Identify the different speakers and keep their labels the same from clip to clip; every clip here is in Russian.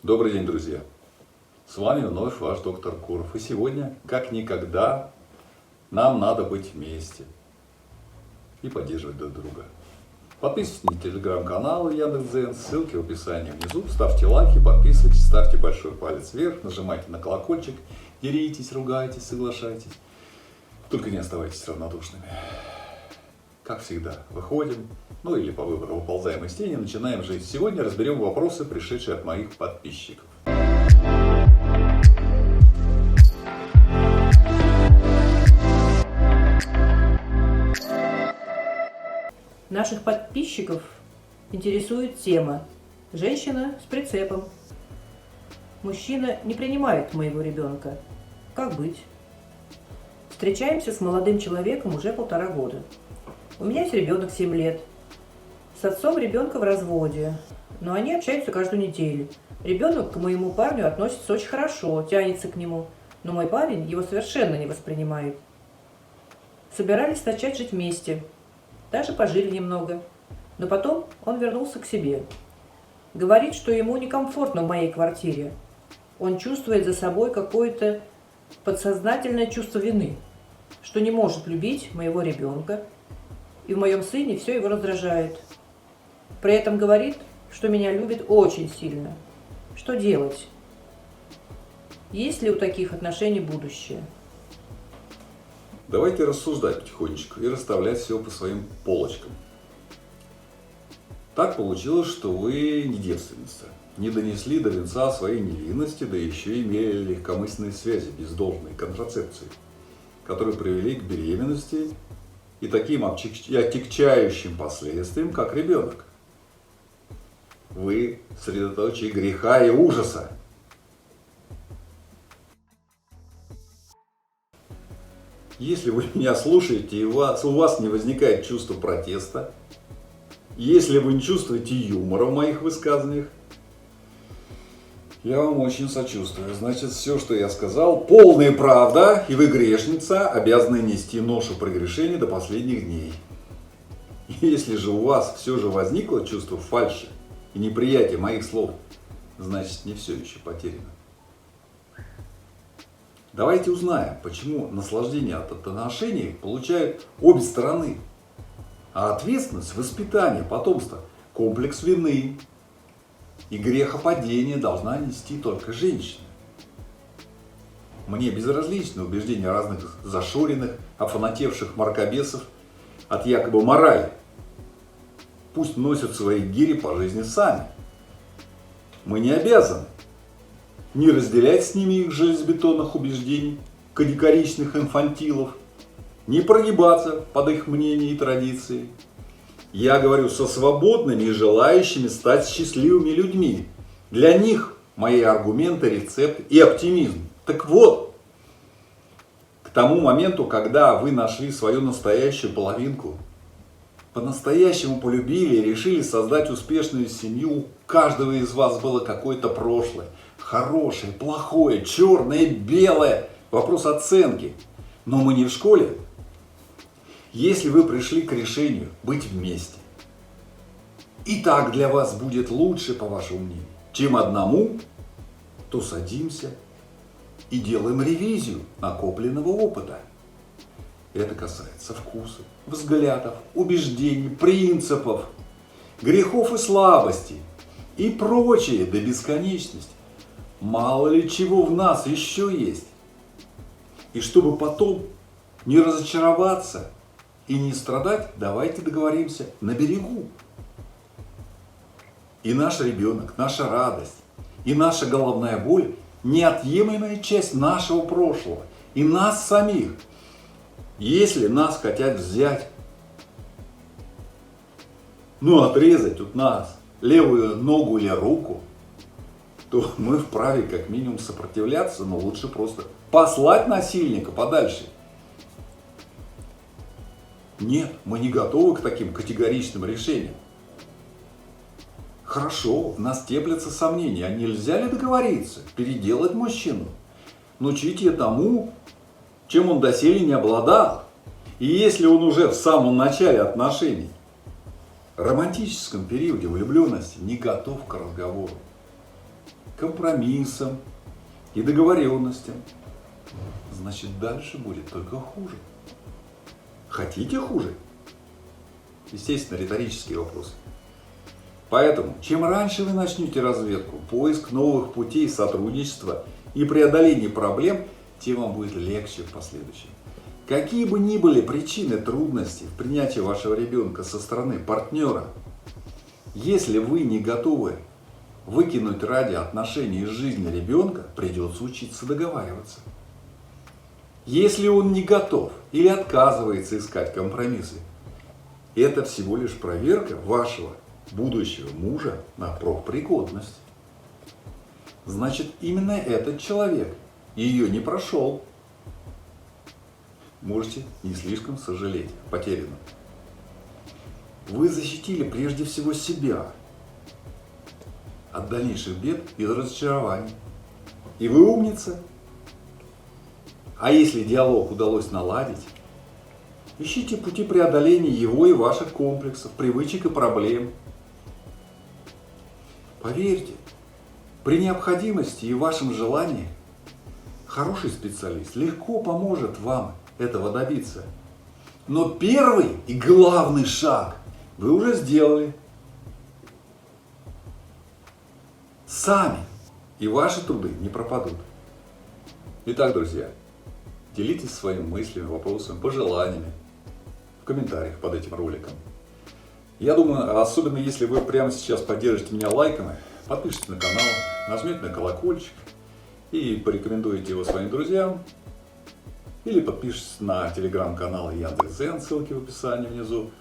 Speaker 1: Добрый день, друзья! С вами вновь ваш доктор Куров. И сегодня, как никогда, нам надо быть вместе и поддерживать друг друга. Подписывайтесь на телеграм-канал Яндекс.Дзен, ссылки в описании внизу. Ставьте лайки, подписывайтесь, ставьте большой палец вверх, нажимайте на колокольчик, деритесь, ругайтесь, соглашайтесь. Только не оставайтесь равнодушными. Как всегда, выходим, или по выбору выползаем из тени, начинаем жить. Сегодня разберем вопросы, пришедшие от моих подписчиков.
Speaker 2: Наших подписчиков интересует тема «Женщина с прицепом». Мужчина не принимает моего ребенка. Как быть? Встречаемся с молодым человеком уже 1,5 года. У меня есть ребенок 7 лет. С отцом ребенка в разводе, но они общаются каждую неделю. Ребенок к моему парню относится очень хорошо, тянется к нему, но мой парень его совершенно не воспринимает. Собирались начать жить вместе, даже пожили немного, но потом он вернулся к себе. Говорит, что ему некомфортно в моей квартире. Он чувствует за собой какое-то подсознательное чувство вины, что не может любить моего ребенка, и в моем сыне все его раздражает. При этом говорит, что меня любит очень сильно. Что делать? Есть ли у таких отношений будущее?
Speaker 1: Давайте рассуждать потихонечку и расставлять все по своим полочкам. Так получилось, что вы не девственница, не донесли до венца своей невинности, да еще имели легкомысленные связи без должной контрацепции, которые привели к беременности и таким отягчающим последствиям, как ребенок. Вы средоточие греха и ужаса. Если вы меня слушаете и у вас не возникает чувство протеста, если вы не чувствуете юмора в моих высказываниях, я вам очень сочувствую. Значит, все, что я сказал, полная правда, и вы, грешница, обязаны нести ношу прегрешений до последних дней. Если же у вас все же возникло чувство фальши и неприятия моих слов, значит, не все еще потеряно. Давайте узнаем, почему наслаждение от отношений получают обе стороны, а ответственность, воспитание, потомство, комплекс вины и грехопадения должна нести только женщина. Мне безразличны убеждения разных зашоренных, офанатевших мракобесов от якобы морали. Пусть носят свои гири по жизни сами. Мы не обязаны не разделять с ними их железобетонных убеждений, категоричных инфантилов, не прогибаться под их мнения и традиции. Я говорю со свободными и желающими стать счастливыми людьми. Для них мои аргументы, рецепт и оптимизм. Так вот, к тому моменту, когда вы нашли свою настоящую половинку, по-настоящему полюбили и решили создать успешную семью, у каждого из вас было какое-то прошлое. Хорошее, плохое, черное, белое. Вопрос оценки. Но мы не в школе. Если вы пришли к решению быть вместе, и так для вас будет лучше, по вашему мнению, чем одному, то садимся и делаем ревизию накопленного опыта. Это касается вкусов, взглядов, убеждений, принципов, грехов и слабостей и прочее до бесконечности. Мало ли чего в нас еще есть. И чтобы потом не разочароваться и не страдать, давайте договоримся на берегу. И наш ребенок, наша радость и наша головная боль – неотъемлемая часть нашего прошлого и нас самих. Если нас хотят взять, отрезать от нас левую ногу или руку, то мы вправе как минимум сопротивляться, но лучше просто послать насильника подальше. Нет, мы не готовы к таким категоричным решениям. Хорошо, в нас теплятся сомнения, а нельзя ли договориться, переделать мужчину, научить ее тому, чем он доселе не обладал. И если он уже в самом начале отношений, романтическом периоде влюбленности, не готов к разговору, компромиссам и договоренностям, значит дальше будет только хуже. Хотите хуже? Естественно, риторический вопрос. Поэтому, чем раньше вы начнете разведку, поиск новых путей сотрудничества и преодоление проблем, тем вам будет легче в последующем. Какие бы ни были причины трудностей в принятии вашего ребенка со стороны партнера, если вы не готовы выкинуть ради отношений из жизни ребенка, придется учиться договариваться. Если он не готов или отказывается искать компромиссы, это всего лишь проверка вашего будущего мужа на профпригодность. Значит, именно этот человек ее не прошел. Можете не слишком сожалеть о потерянном. Вы защитили прежде всего себя от дальнейших бед и разочарований. И вы умница. А если диалог удалось наладить, ищите пути преодоления его и ваших комплексов, привычек и проблем. Поверьте, при необходимости и вашем желании хороший специалист легко поможет вам этого добиться. Но первый и главный шаг вы уже сделали. Сами. И ваши труды не пропадут. Итак, друзья, делитесь своими мыслями, вопросами, пожеланиями в комментариях под этим роликом. Я думаю, особенно если вы прямо сейчас поддержите меня лайками, подпишитесь на канал, нажмите на колокольчик и порекомендуйте его своим друзьям. Или подпишитесь на телеграм-канал Яндекс.Дзен, ссылки в описании внизу.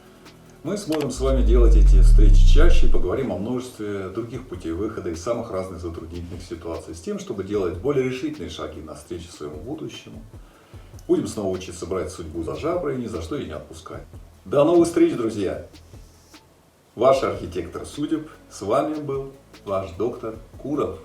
Speaker 1: Мы сможем с вами делать эти встречи чаще и поговорим о множестве других путей выхода из самых разных затруднительных ситуаций, с тем, чтобы делать более решительные шаги навстречу своему будущему. Будем снова учиться брать судьбу за жабры и ни за что ее не отпускать. До новых встреч, друзья! Ваш архитектор судеб, с вами был ваш доктор Куров.